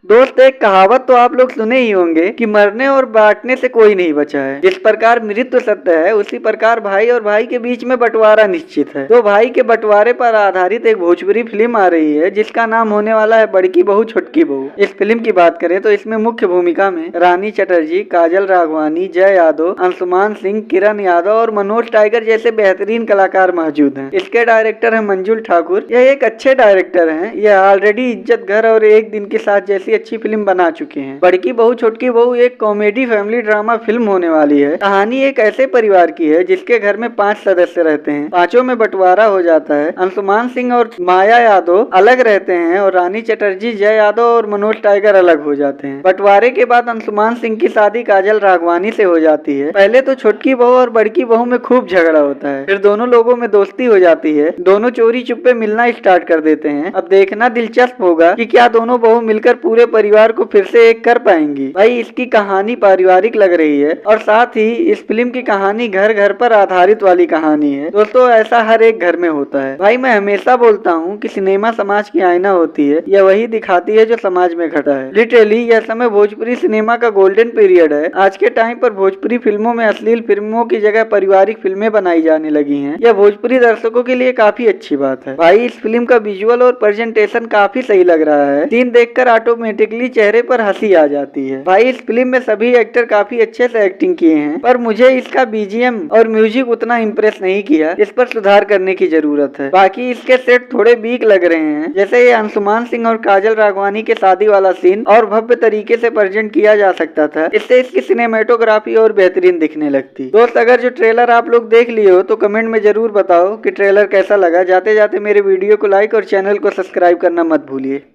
दोस्त, एक कहावत तो आप लोग सुने ही होंगे कि मरने और बांटने से कोई नहीं बचा है। जिस प्रकार मृत्यु सत्य है, उसी प्रकार भाई और भाई के बीच में बंटवारा निश्चित है। तो भाई के बंटवारे पर आधारित एक भोजपुरी फिल्म आ रही है जिसका नाम होने वाला है बड़की बहू छोटकी बहू। इस फिल्म की बात करें तो इसमें मुख्य भूमिका में रानी चटर्जी, काजल राघवानी, जय यादव, अंशुमान सिंह, किरण यादव और मनोज टाइगर जैसे बेहतरीन कलाकार मौजूद हैं। इसके डायरेक्टर है मंजुल ठाकुर। यह एक अच्छे डायरेक्टर हैं। यह ऑलरेडी इज्जत घर और एक दिन के साथ जैसी अच्छी फिल्म बना चुके हैं। बड़की बहू छोटकी बहू एक कॉमेडी फैमिली ड्रामा फिल्म होने वाली है। कहानी एक ऐसे परिवार की है जिसके घर में 5 सदस्य रहते हैं। पांचों में बंटवारा हो जाता है। अंशुमान सिंह और माया यादव अलग रहते हैं और रानी चटर्जी, जय यादव और मनोज टाइगर अलग हो जाते हैं। बंटवारे के बाद अंशुमान सिंह की शादी काजल राघवानी से हो जाती है। पहले तो छोटकी बहू और बड़की बहू में खूब झगड़ा होता है, फिर दोनों लोगों में दोस्ती हो जाती है। दोनों चोरी चुप्पे मिलना स्टार्ट कर देते हैं। अब देखना दिलचस्प होगा कि क्या दोनों बहू मिलकर पूरे परिवार को फिर से एक कर पाएंगी। भाई, इसकी कहानी पारिवारिक लग रही है और साथ ही इस फिल्म की कहानी घर घर पर आधारित वाली कहानी है। दोस्तों, ऐसा हर एक घर में होता है। भाई, मैं हमेशा बोलता हूँ कि सिनेमा समाज की आईना होती है। यह वही दिखाती है जो समाज में घटा है। लिटरली यह समय भोजपुरी सिनेमा का गोल्डन पीरियड है। आज के टाइम पर भोजपुरी फिल्मों में अश्लील फिल्मों की जगह पारिवारिक फिल्में बनाई जाने लगी है। यह भोजपुरी दर्शकों के लिए काफी अच्छी बात है। भाई, इस फिल्म का विजुअल और प्रेजेंटेशन काफी सही लग रहा है। सीन देखकर ऑटोमेटिकली चेहरे पर हंसी आ जाती है। भाई, इस फिल्म में सभी एक्टर काफी अच्छे से एक्टिंग किए हैं, पर मुझे इसका बीजीएम और म्यूजिक उतना इम्प्रेस नहीं किया। इस पर सुधार करने की जरूरत है। बाकी इसके सेट थोड़े वीक लग रहे हैं, जैसे ये अंशुमान सिंह और काजल राघवानी के शादी वाला सीन और भव्य तरीके से प्रेजेंट किया जा सकता था। इससे इसकी सिनेमेटोग्राफी और बेहतरीन दिखने लगती। दोस्त, अगर जो ट्रेलर आप लोग देख लिए हो तो कमेंट में जरूर बताओ कि ट्रेलर कैसा लगा। जाते जाते मेरे वीडियो को लाइक और चैनल को सब्सक्राइब करना मत भूलिए।